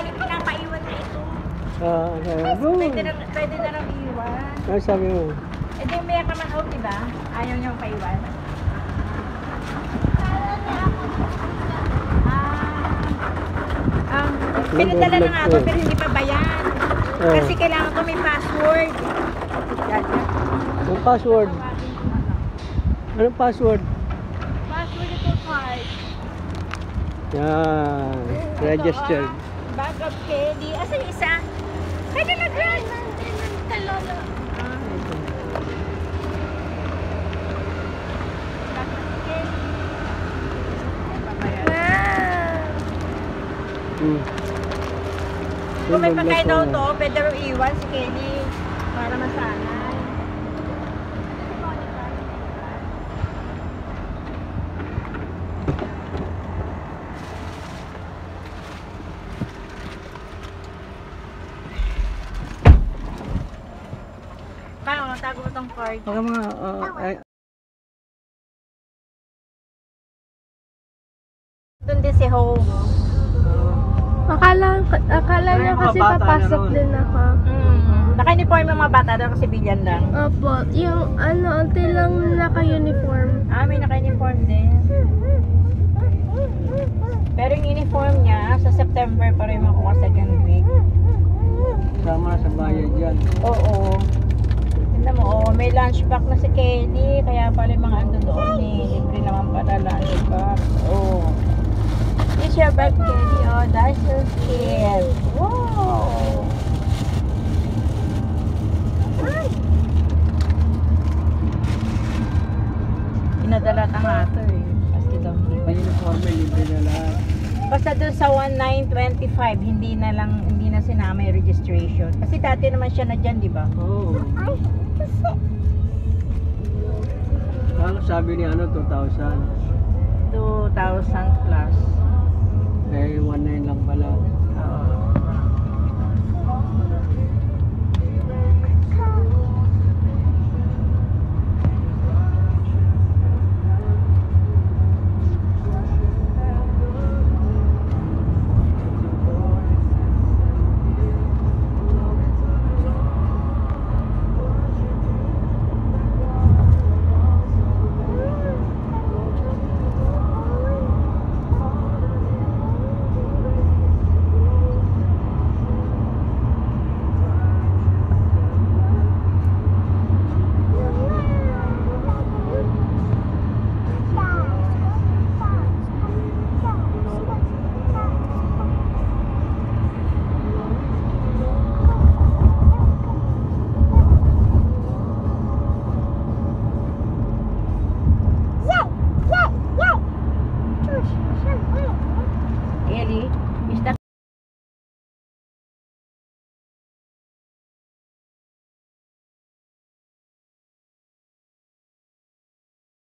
pinapaiwan na ito. Pwede na lang iwan. Ano sabi mo? Eh di may kaman out, diba? Ayaw niyang paiwan. Pinadala na nga ako pero hindi pa bayan. Kasi kailangan ko may password. Anong password? Anong password? Password ito card. Yan. Registered. Bag of candy. Asan yung isa? Kaya nag-run. Talala. Kung may pagkain daw to, pwede rin iwan si Kenny para masanay. Paano, tago mo tong card. Baka mga, Doon din si Home. Akala niya kasi papasok din ako. Naka-uniform yung mga bata doon kasi bilyan lang. Opo, yung unti lang naka-uniform. May naka-uniform din. Pero yung uniform niya, sa September pa rin makuha second week. sama sa bayad yan. Oo. Tignan mo, may lunch pack na si Kelly. Kaya pala yung mga ando doon libre naman pala lunch pack. It's your bag, Kelly. Oh, that's so cute. Wow! Pinadala ka nga ito Kasi daw May uniform, libre na lahat. Basta doon sa 1925, hindi na sinama yung registration. Kasi dati naman siya na dyan, di ba? Oo. Ano sabi ni 2,000? 2,000 plus. Eh, 1,900 lang pala. Ellie?